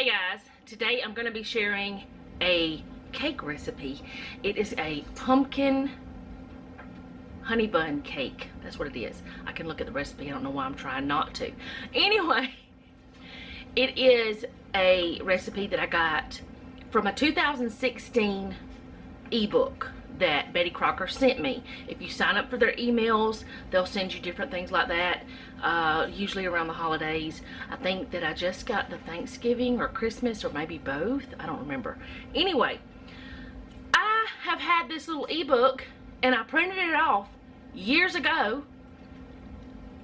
Hey guys, today I'm going to be sharing a cake recipe. It is a pumpkin honey bun cake. That's what it is. I can look at the recipe. I don't know why I'm trying not to. Anyway, it is a recipe that I got from a 2016 ebook that Betty Crocker sent me. If you sign up for their emails, they'll send you different things like that, usually around the holidays. I think that I just got the Thanksgiving or Christmas or maybe both. I don't remember. Anyway, I have had this little ebook and I printed it off years ago.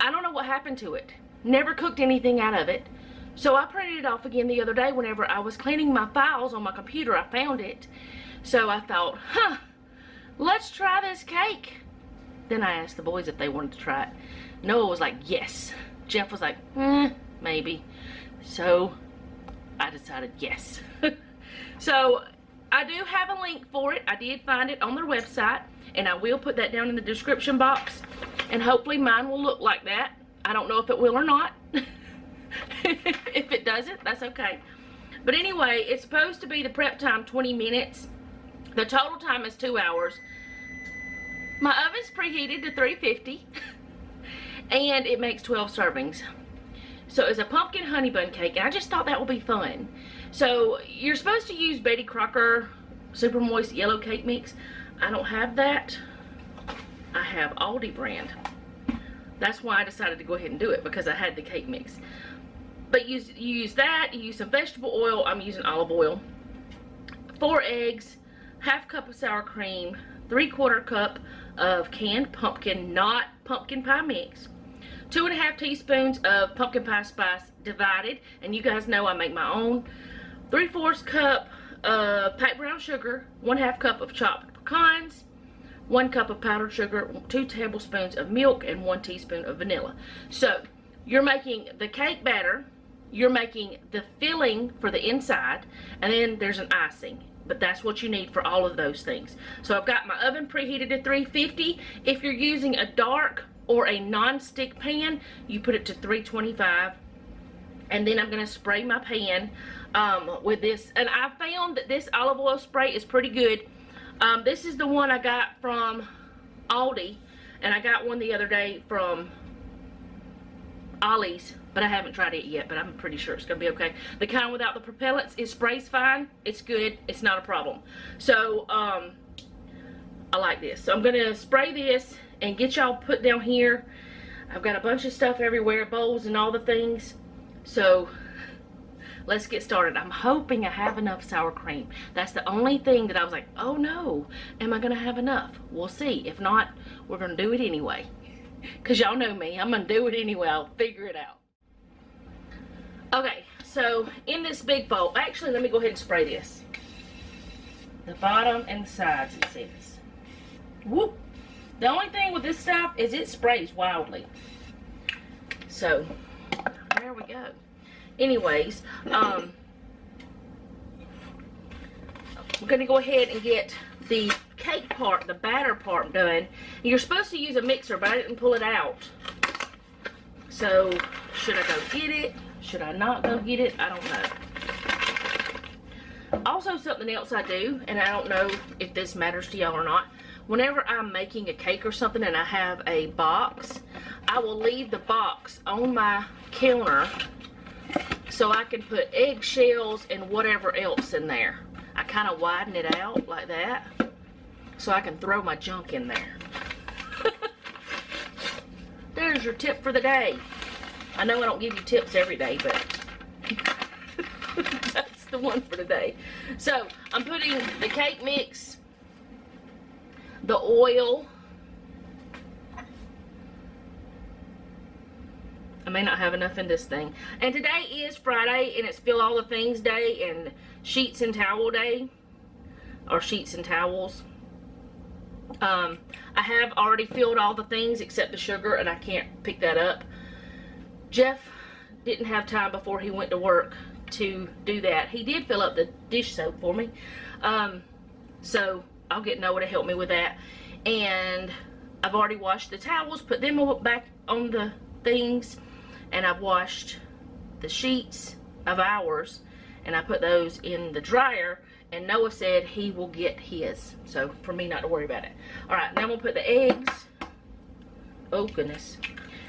I don't know what happened to it. Never cooked anything out of it. So I printed it off again the other day whenever I was cleaning my files on my computer. I found it. So I thought, let's try this cake. Then I asked the boys if they wanted to try it. Noah was like, yes. Jeff was like, maybe. So I decided yes. So I do have a link for it. I did find it on their website, and I will put that down in the description box. And hopefully mine will look like that. I don't know if it will or not. If it doesn't, that's okay. But anyway, it's supposed to be the prep time 20 minutes. The total time is 2 hours. My oven's preheated to 350 and it makes 12 servings. So it's a pumpkin honey bun cake, and I just thought that would be fun. So you're supposed to use Betty Crocker Super Moist Yellow Cake Mix. I don't have that. I have Aldi brand. That's why I decided to go ahead and do it, because I had the cake mix. But you use that, you use some vegetable oil. I'm using olive oil. 4 eggs, half cup of sour cream, 3/4 cup of canned pumpkin, not pumpkin pie mix, 2½ teaspoons of pumpkin pie spice divided, and you guys know I make my own, 3/4 cup of packed brown sugar, 1/2 cup of chopped pecans, 1 cup of powdered sugar, 2 tablespoons of milk, and 1 teaspoon of vanilla. So you're making the cake batter, you're making the filling for the inside, and then there's an icing. But that's what you need for all of those things. So I've got my oven preheated to 350. If you're using a dark or a non-stick pan, you put it to 325. And then I'm going to spray my pan with this. And I found that this olive oil spray is pretty good. This is the one I got from Aldi. And I got one the other day from Ollie's, but I haven't tried it yet, but I'm pretty sure it's going to be okay. The kind without the propellants, it sprays fine. It's good. It's not a problem. So, I like this. So I'm going to spray this and get y'all put down here. I've got a bunch of stuff everywhere, bowls and all the things. So, let's get started. I'm hoping I have enough sour cream. That's the only thing that I was like, oh no, am I going to have enough? We'll see. If not, we're going to do it anyway. Because y'all know me, I'm going to do it anyway. I'll figure it out. Okay, so in this big bowl, actually let me go ahead and spray this. The bottom and the sides, it says. Whoop. The only thing with this stuff is it sprays wildly. So, there we go. Anyways, we're going to go ahead and get the cake part, the batter part done. You're supposed to use a mixer, but I didn't pull it out. So, should I go get it? Should I not go get it? I don't know. Also, something else I do, and I don't know if this matters to y'all or not. Whenever I'm making a cake or something and I have a box, I will leave the box on my counter so I can put eggshells and whatever else in there. I kind of widen it out like that so I can throw my junk in there. There's your tip for the day. I know I don't give you tips every day, but that's the one for today. So I'm putting the cake mix, the oil. I may not have enough in this thing. And today is Friday, and it's Fill All the Things Day and Sheets and Towel Day, or Sheets and Towels. I have already filled all the things except the sugar, and I can't pick that up. Jeff didn't have time before he went to work to do that. He did fill up the dish soap for me. So I'll get Noah to help me with that. And I've already washed the towels, put them back on the things, and I've washed the sheets of ours, and I put those in the dryer, and Noah said he will get his, so for me not to worry about it. All right, now we'll put the eggs. Oh goodness.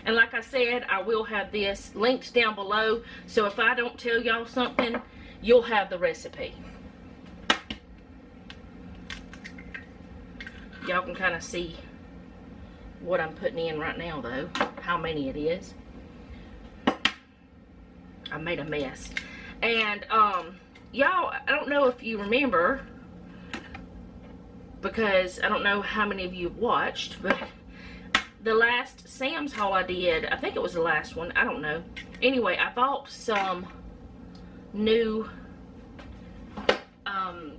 And like I said, I will have this linked down below, so if I don't tell y'all something, you'll have the recipe. Y'all can kind of see what I'm putting in right now though, how many it is. I made a mess. And y'all, I don't know if you remember, because I don't know how many of you have watched, but the last Sam's haul I did, I think it was the last one, I don't know. Anyway, I bought some new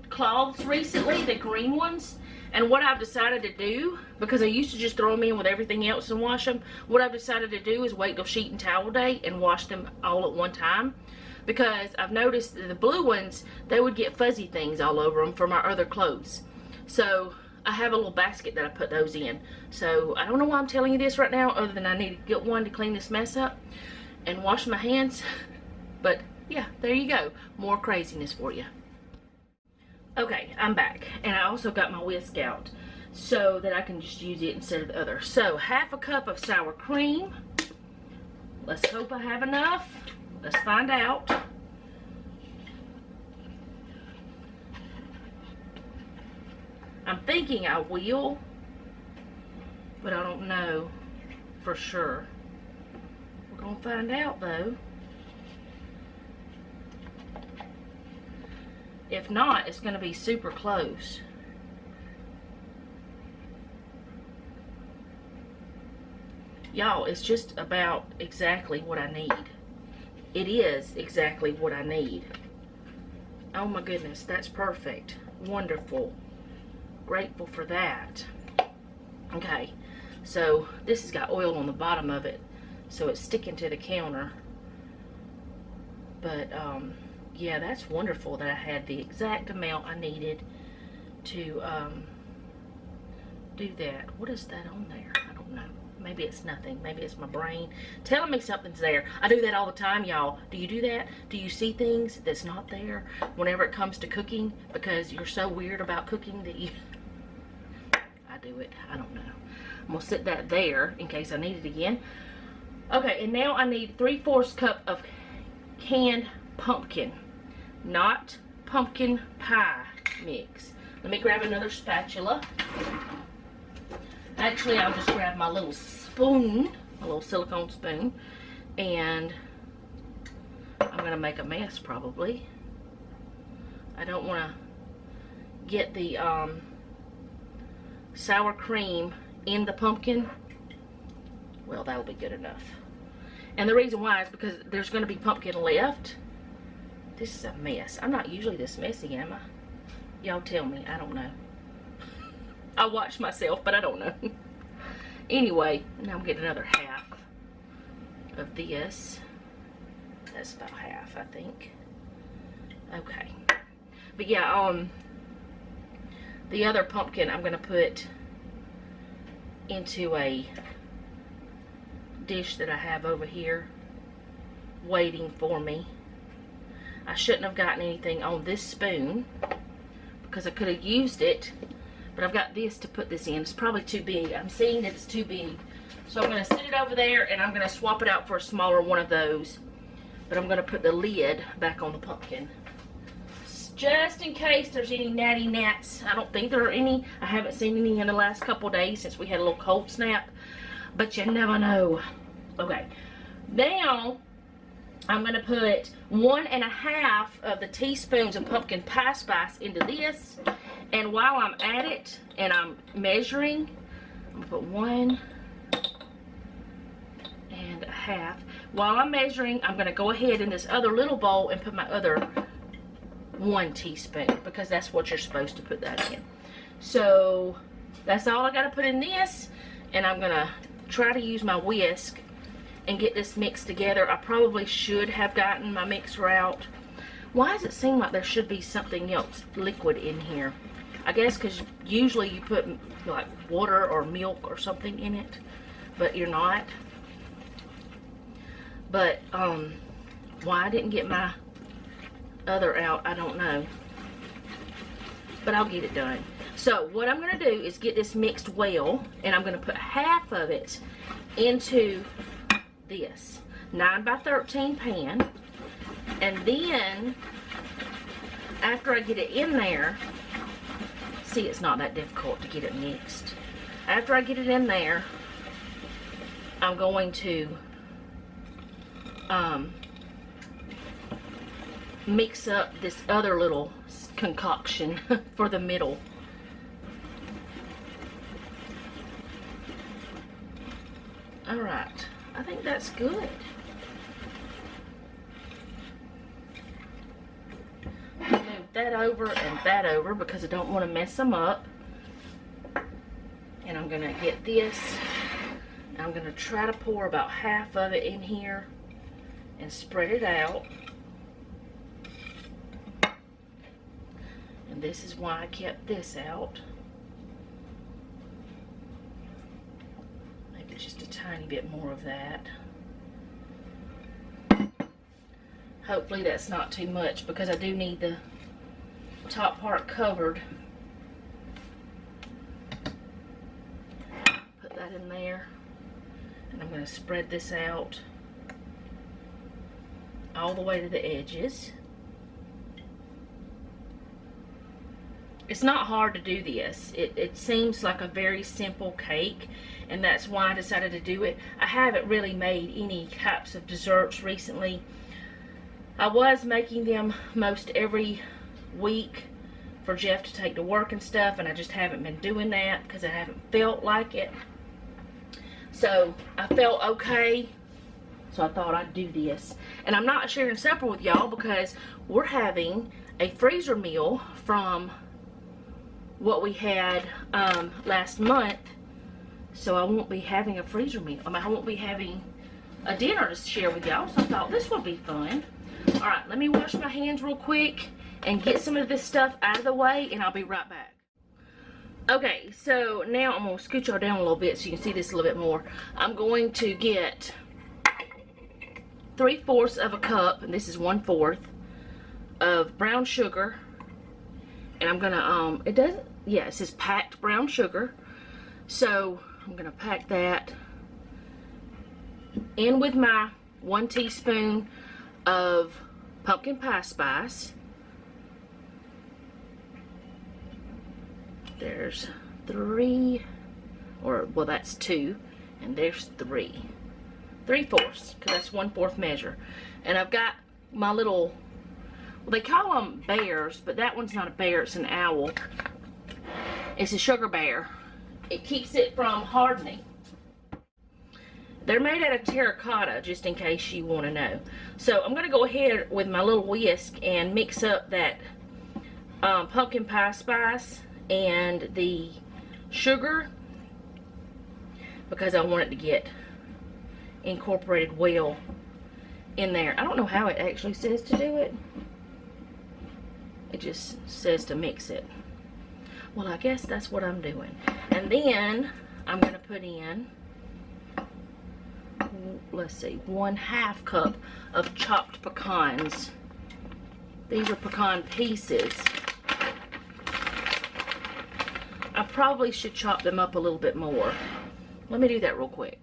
cloths recently, the green ones. And what I've decided to do, because I used to just throw them in with everything else and wash them, what I've decided to do is wait till sheet and towel day and wash them all at one time. Because I've noticed the blue ones, they would get fuzzy things all over them from our other clothes. So I have a little basket that I put those in. So I don't know why I'm telling you this right now, other than I need to get one to clean this mess up and wash my hands. But yeah, there you go. More craziness for you. Okay, I'm back, and I also got my whisk out so that I can just use it instead of the other. So, half a cup of sour cream. Let's hope I have enough. Let's find out. I'm thinking I will, but I don't know for sure. We're gonna find out though. If not, it's going to be super close. Y'all, it's just about exactly what I need. It is exactly what I need. Oh my goodness, that's perfect. Wonderful. Grateful for that. Okay, so this has got oil on the bottom of it, so it's sticking to the counter. But, yeah, that's wonderful that I had the exact amount I needed to do that. What is that on there? I don't know. Maybe it's nothing. Maybe it's my brain telling me something's there. I do that all the time, y'all. Do you do that? Do you see things that's not there whenever it comes to cooking because you're so weird about cooking that you... I do it. I don't know. I'm going to sit that there in case I need it again. Okay, and now I need 3/4 cup of canned pumpkin. Not pumpkin pie mix. Let me grab another spatula. Actually, I'll just grab my little spoon, a little silicone spoon, and I'm going to make a mess probably. I don't want to get the sour cream in the pumpkin. Well, that'll be good enough. And the reason why is because there's going to be pumpkin left. This is a mess. I'm not usually this messy, am I? Y'all tell me. I don't know. I watch myself, but I don't know. Anyway, now I'm getting another half of this. That's about half, I think. Okay. But yeah, the other pumpkin I'm going to put into a dish that I have over here waiting for me. I shouldn't have gotten anything on this spoon because I could have used it, but I've got this to put this in. It's probably too big. I'm seeing that it's too big. So I'm going to set it over there and I'm going to swap it out for a smaller one of those. But I'm going to put the lid back on the pumpkin. Just in case there's any natty gnats. I don't think there are any. I haven't seen any in the last couple days since we had a little cold snap. But you never know. Okay. Now I'm going to put 1.5 of the teaspoons of pumpkin pie spice into this. And while I'm at it and I'm measuring, I'm going to put 1.5. While I'm measuring, I'm going to go ahead in this other little bowl and put my other 1 teaspoon because that's what you're supposed to put that in. So that's all I got to put in this, and I'm going to try to use my whisk and get this mixed together. I probably should have gotten my mixer out. Why does it seem like there should be something else liquid in here? I guess because usually you put like water or milk or something in it, but you're not. But why I didn't get my other out, I don't know. But I'll get it done. So what I'm going to do is get this mixed well, and I'm going to put half of it into this 9 by 13 pan. And then after I get it in there, see, it's not that difficult to get it mixed. After I get it in there, I'm going to mix up this other little concoction for the middle. Alright, I think that's good. Move that over and that over because I don't want to mess them up. And I'm going to get this. I'm going to try to pour about half of it in here and spread it out. And this is why I kept this out. Maybe just a tiny bit more of that. Hopefully that's not too much because I do need the top part covered. Put that in there. And I'm going to spread this out all the way to the edges. It's not hard to do this. It seems like a very simple cake, and that's why I decided to do it. I haven't really made any types of desserts recently. I was making them most every week for Jeff to take to work and stuff, and I just haven't been doing that because I haven't felt like it. So I felt okay, so I thought I'd do this. And I'm not sharing supper with y'all because we're having a freezer meal from what we had last month. So I won't be having a freezer meal. I won't be having a dinner to share with y'all. So I thought this would be fun. All right, let me wash my hands real quick and get some of this stuff out of the way, and I'll be right back. Okay, so now I'm going to scoot y'all down a little bit so you can see this a little bit more. I'm going to get 3/4 of a cup, and this is 1/4, of brown sugar. And I'm going to, it says packed brown sugar. So I'm going to pack that in with my 1 teaspoon of pumpkin pie spice. There's 3, or well, that's 2, and there's 3. 3/4, because that's 1/4 measure. And I've got my little, well, they call them bears, but that one's not a bear, it's an owl. It's a sugar bear. It keeps it from hardening. They're made out of terracotta, just in case you want to know. So I'm going to go ahead with my little whisk and mix up that pumpkin pie spice and the sugar because I want it to get incorporated well in there. I don't know how it actually says to do it. It just says to mix it. Well, I guess that's what I'm doing. And then I'm going to put in, let's see, 1/2 cup of chopped pecans. These are pecan pieces. I probably should chop them up a little bit more. Let me do that real quick.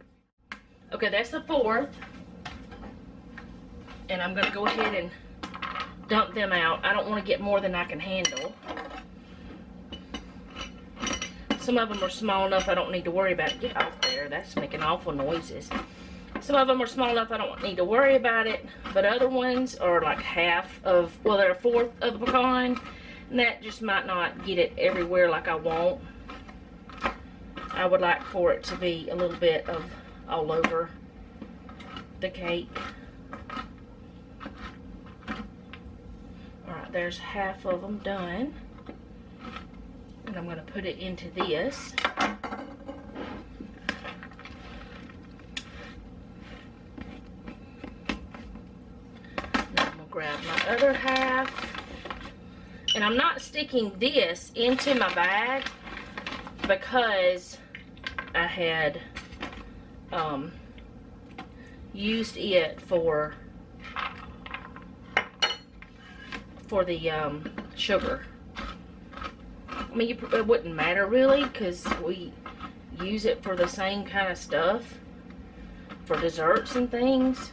Okay, that's the 1/4. And I'm going to go ahead and dump them out. I don't want to get more than I can handle. Some of them are small enough I don't need to worry about it. Get off there. That's making awful noises. Some of them are small enough I don't need to worry about it. But other ones are like half of, well, they're 1/4 of the pecan. And that just might not get it everywhere like I want. I would like for it to be a little bit of all over the cake. Alright, there's half of them done. And I'm going to put it into this. Now I'm going to grab my other half. And I'm not sticking this into my bag because I had used it for for the sugar. I mean, it wouldn't matter really because we use it for the same kind of stuff for desserts and things.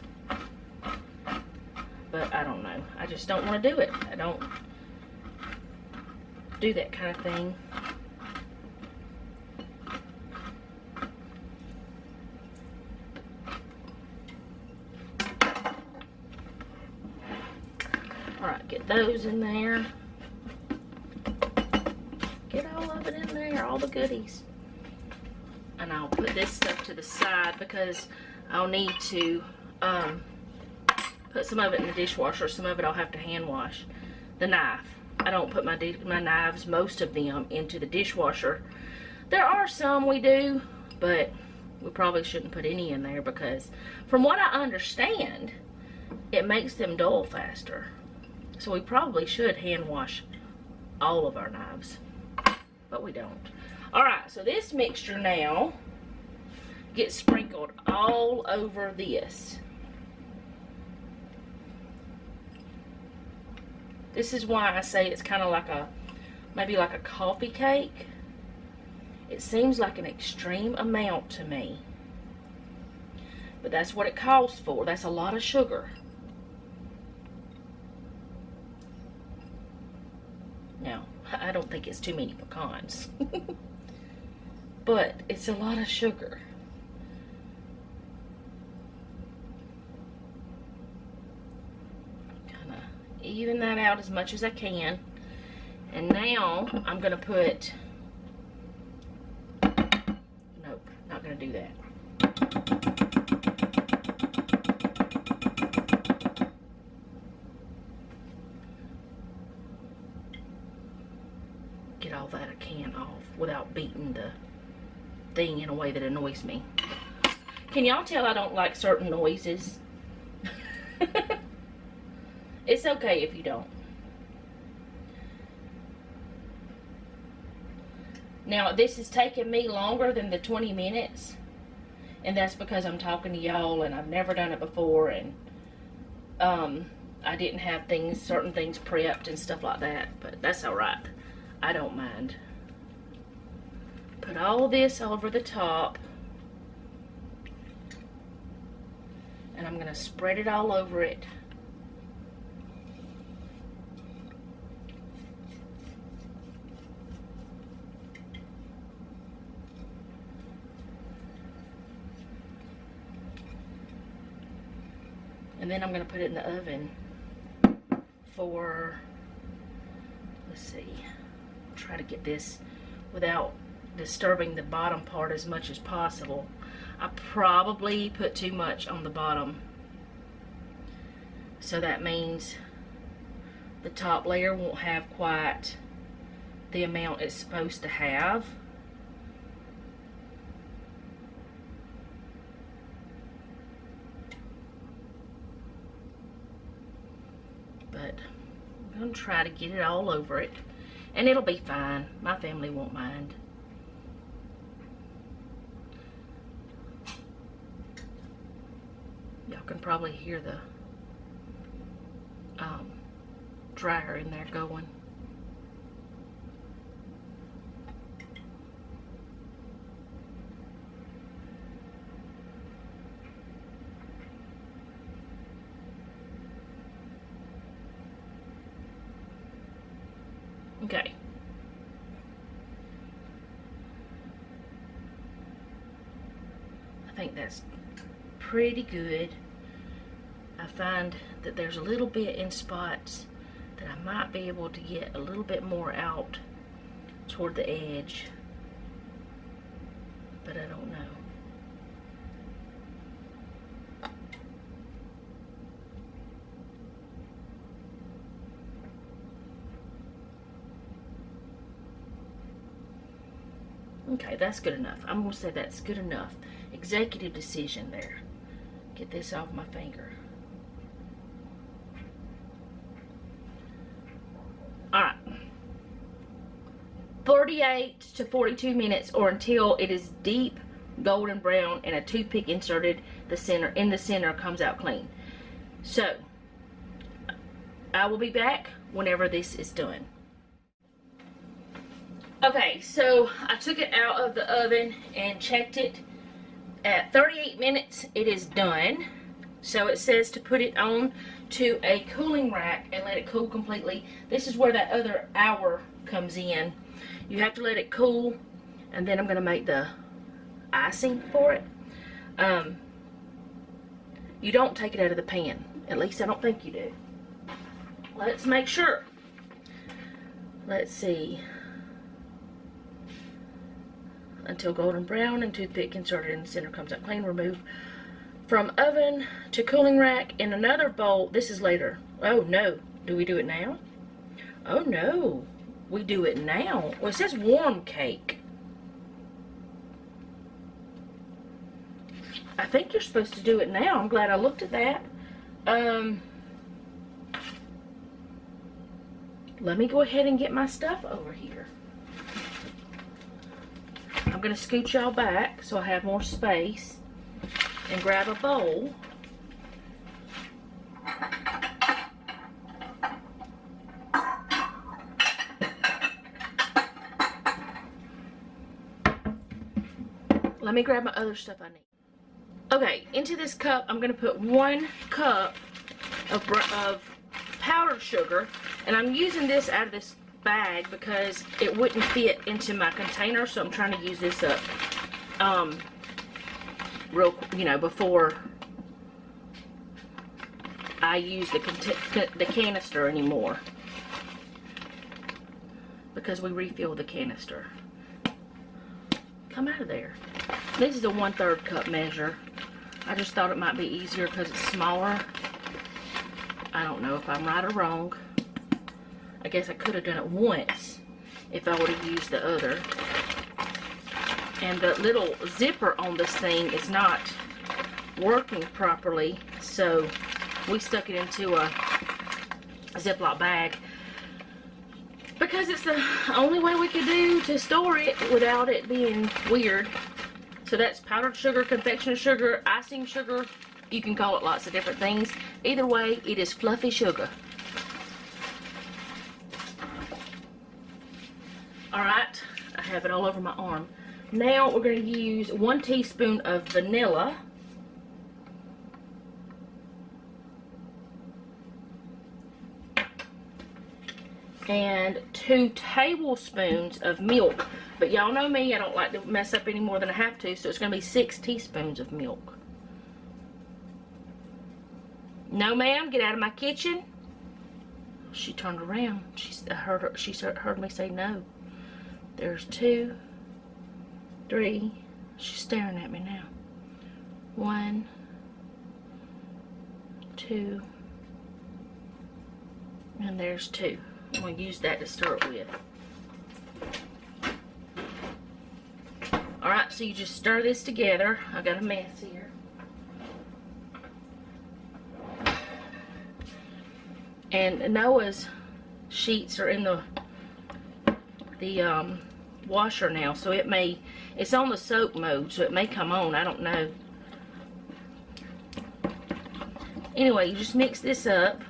But I don't know. I just don't want to do it. I don't do that kind of thing. Alright, get those in there. Get all of it in there, all the goodies. And I'll put this stuff to the side because I'll need to put some of it in the dishwasher. Some of it I'll have to hand wash. The knife. I don't put my knives, most of them, into the dishwasher. There are some we do, but we probably shouldn't put any in there because from what I understand, it makes them dull faster. So we probably should hand wash all of our knives, but we don't. Alright, so this mixture now gets sprinkled all over this. This is why I say it's kind of like maybe like a coffee cake. It seems like an extreme amount to me, but that's what it calls for. That's a lot of sugar. Now, I don't think it's too many pecans, but it's a lot of sugar. Kind of even that out as much as I can. And now I'm going to put, nope, not going to do that. Get all that I can off without beating the thing in a way that annoys me. Can y'all tell I don't like certain noises? It's okay if you don't. Now this is taking me longer than the 20 minutes, and that's because I'm talking to y'all and I've never done it before, and I didn't have certain things prepped and stuff like that, but that's alright. I don't mind. Put all this over the top, and I'm going to spread it all over it. And then I'm going to put it in the oven for, let's see, try to get this without disturbing the bottom part as much as possible. I probably put too much on the bottom, so that means the top layer won't have quite the amount it's supposed to have. But I'm going to try to get it all over it, and it'll be fine. My family won't mind. Y'all can probably hear the dryer in there going. Okay. I think that's pretty good. I find that there's a little bit in spots that I might be able to get a little bit more out toward the edge, but I don't know. Okay, that's good enough. I'm going to say that's good enough. Executive decision there. Get this off my finger. Alright. 38 to 42 minutes, or until it is deep golden brown and a toothpick inserted in the center comes out clean. So, I will be back whenever this is done. Okay, so I took it out of the oven and checked it. At 38 minutes, it is done. So it says to put it on to a cooling rack and let it cool completely. This is where that other hour comes in. You have to let it cool, and then I'm going to make the icing for it. You don't take it out of the pan. At least I don't think you do. Let's make sure. Let's see. Until golden brown and toothpick inserted in the center comes out clean. Remove from oven to cooling rack in another bowl. This is later. Oh no. Do we do it now? Oh no. We do it now. Well, it says warm cake. I think you're supposed to do it now. I'm glad I looked at that. Let me go ahead and get my stuff over here. I'm going to scoot y'all back so I have more space and grab a bowl. Let me grab my other stuff I need. Okay, into this cup, I'm going to put 1 cup of powdered sugar, and I'm using this out of this bag because it wouldn't fit into my container, so I'm trying to use this up before I use the canister anymore, because we refill the canister. Come out of there. This is a 1/3 cup measure. I just thought it might be easier because it's smaller. I don't know if I'm right or wrong. I guess I could have done it once if I would have used the other. And the little zipper on this thing is not working properly, so we stuck it into a Ziploc bag because it's the only way we could do to store it without it being weird. So that's powdered sugar, confectioner sugar, icing sugar. You can call it lots of different things. Either way, it is fluffy sugar. Alright, I have it all over my arm. Now we're going to use 1 teaspoon of vanilla. And 2 tablespoons of milk. But y'all know me, I don't like to mess up any more than I have to, so it's going to be 6 teaspoons of milk. No ma'am, get out of my kitchen. She turned around. She heard me say no. There's 2, 3. She's staring at me now. 1, 2, and there's 2. I'm going to use that to start with. Alright, so you just stir this together. I got a mess here. And Noah's sheets are in the washer now, so it's on the soak mode, so it may come on. I don't know. Anyway, you just mix this up.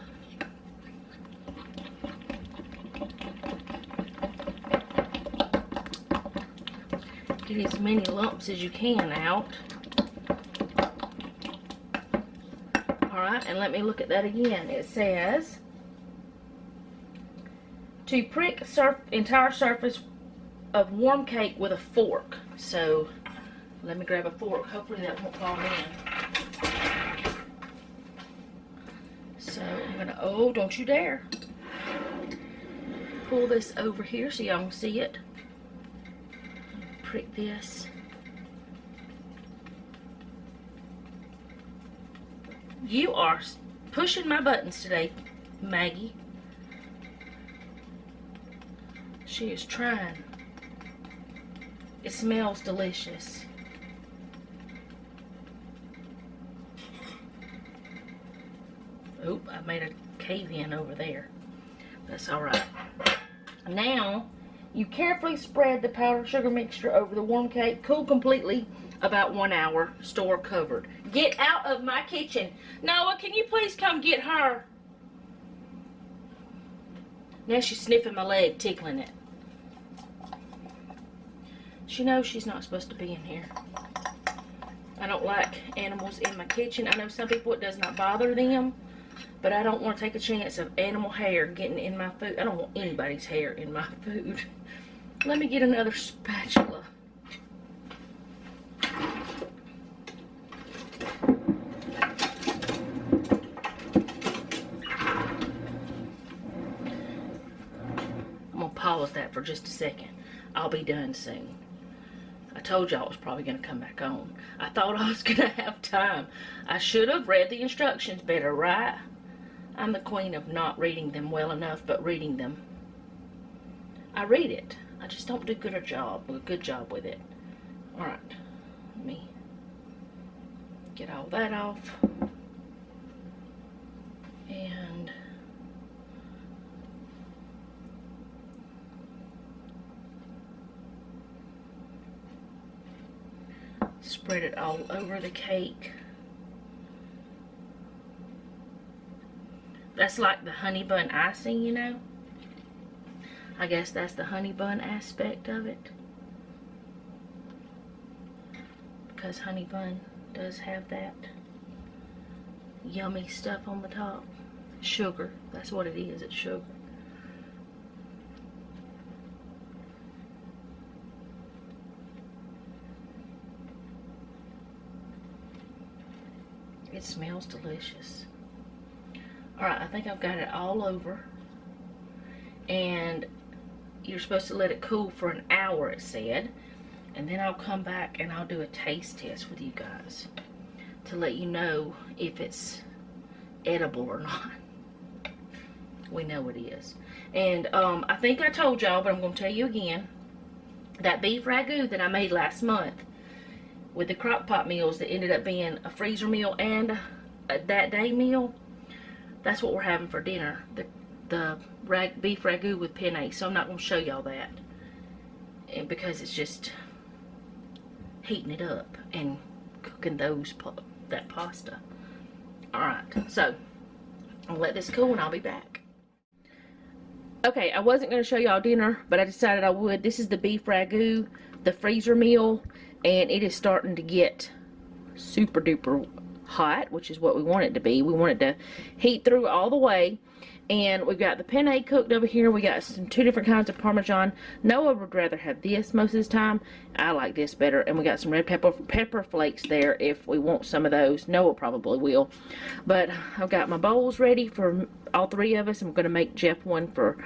Get as many lumps as you can out. Alright, and let me look at that again. It says to prick entire surface of warm cake with a fork. So let me grab a fork. Hopefully that won't fall in. So I'm gonna, oh, don't you dare. Pull this over here so y'all can see it. Prick this. You are pushing my buttons today, Maggie. She is trying. It smells delicious. Oop, I made a cave in over there. That's alright. Now, you carefully spread the powdered sugar mixture over the warm cake. Cool completely, about 1 hour. Store covered. Get out of my kitchen. Noah, can you please come get her? Now she's sniffing my leg, tickling it. She knows she's not supposed to be in here. I don't like animals in my kitchen. I know some people it does not bother them, but I don't want to take a chance of animal hair getting in my food. I don't want anybody's hair in my food. Let me get another spatula. I'm gonna pause that for just a second. I'll be done soon. I told y'all I was probably going to come back on. I thought I was going to have time. I should have read the instructions better, right? I'm the queen of not reading them well enough, but reading them. I read it. I just don't do a good job with it. Alright. Let me get all that off. And spread it all over the cake. That's like the honey bun icing, you know. I guess that's the honey bun aspect of it. Because honey bun does have that yummy stuff on the top. Sugar. That's what it is. It's sugar. It smells delicious. Alright, I think I've got it all over. And you're supposed to let it cool for an hour, it said. And then I'll come back and I'll do a taste test with you guys to let you know if it's edible or not. We know it is. And I think I told y'all, but I'm going to tell you again. That beef ragu that I made last month with the crock pot meals that ended up being a freezer meal and a that day meal, that's what we're having for dinner. The beef ragu with penne. So I'm not going to show y'all that, and because it's just heating it up and cooking that pasta. Alright, so I'll let this cool and I'll be back. Okay, I wasn't going to show y'all dinner, but I decided I would. This is the beef ragu, the freezer meal, and it is starting to get super duper hot, which is what we want it to be. We want it to heat through all the way. And we've got the penne cooked over here. We got two different kinds of Parmesan. Noah would rather have this most of the time. I like this better. And we got some red pepper flakes there if we want some of those. Noah probably will. But I've got my bowls ready for all three of us. I'm going to make Jeff one for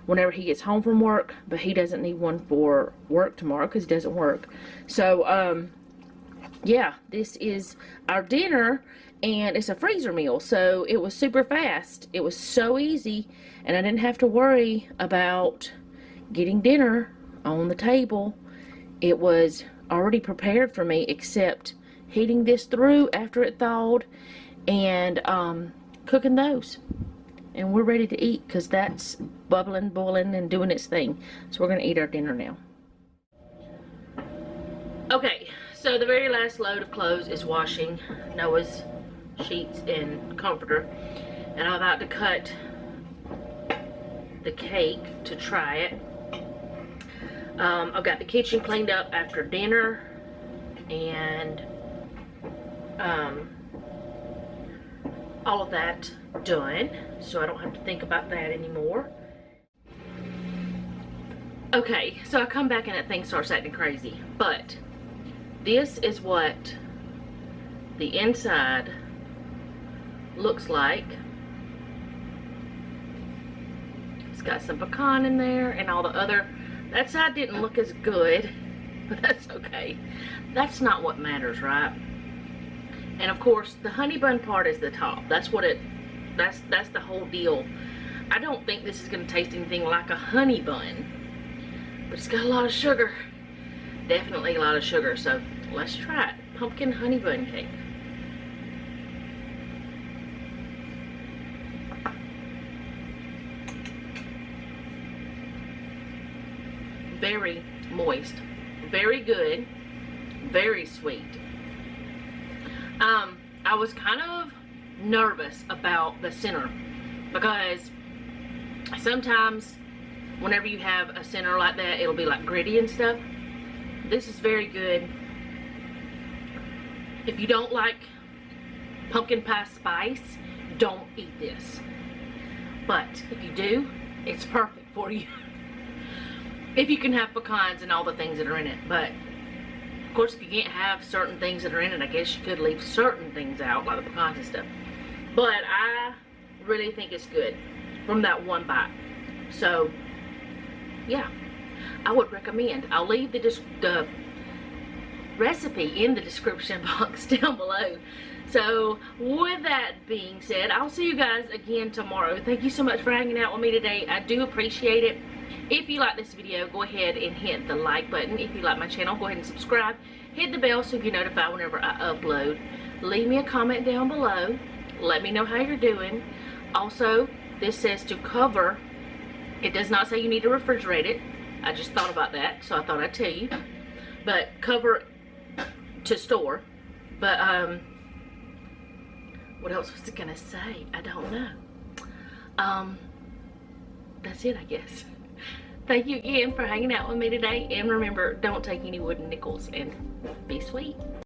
whenever he gets home from work. But he doesn't need one for work tomorrow because he doesn't work. So, yeah, this is our dinner. And it's a freezer meal, so it was super fast. It was so easy, and I didn't have to worry about getting dinner on the table. It was already prepared for me, except heating this through after it thawed and cooking those. And we're ready to eat because that's bubbling, boiling, and doing its thing. So we're going to eat our dinner now. Okay, so the very last load of clothes is washing Noah's sheets and comforter, and I'm about to cut the cake to try it. I've got the kitchen cleaned up after dinner, and all of that done, so I don't have to think about that anymore. Okay, so I come back and that thing starts acting crazy, but this is what the inside looks like. It's got some pecan in there and all the other. That side didn't look as good, but that's okay. That's not what matters, right? And of course the honey bun part is the top. That's the whole deal. I don't think this is going to taste anything like a honey bun, but it's got a lot of sugar. Definitely a lot of sugar. So let's try it. Pumpkin honey bun cake. Very moist, very good, very sweet. I was kind of nervous about the center because Sometimes whenever you have a center like that, it'll be like gritty and stuff. This is very good. If you don't like pumpkin pie spice, don't eat this. But if you do, it's perfect for you. If you can have pecans and all the things that are in it. But of course, if you can't have certain things that are in it, I guess you could leave certain things out, like the pecans and stuff. But I really think it's good from that one bite. So yeah, I would recommend. I'll leave the recipe in the description box down below. So with that being said, I'll see you guys again tomorrow. Thank you so much for hanging out with me today. I do appreciate it. If you like this video, go ahead and hit the like button. If you like my channel, go ahead and subscribe. Hit the bell so you're notified whenever I upload. Leave me a comment down below. Let me know how you're doing. Also, this says to cover. It does not say you need to refrigerate it. I just thought about that, so I thought I'd tell you. But cover to store. But what else was it gonna say? I don't know. That's it, I guess. Thank you again for hanging out with me today. And remember, don't take any wooden nickels, and be sweet.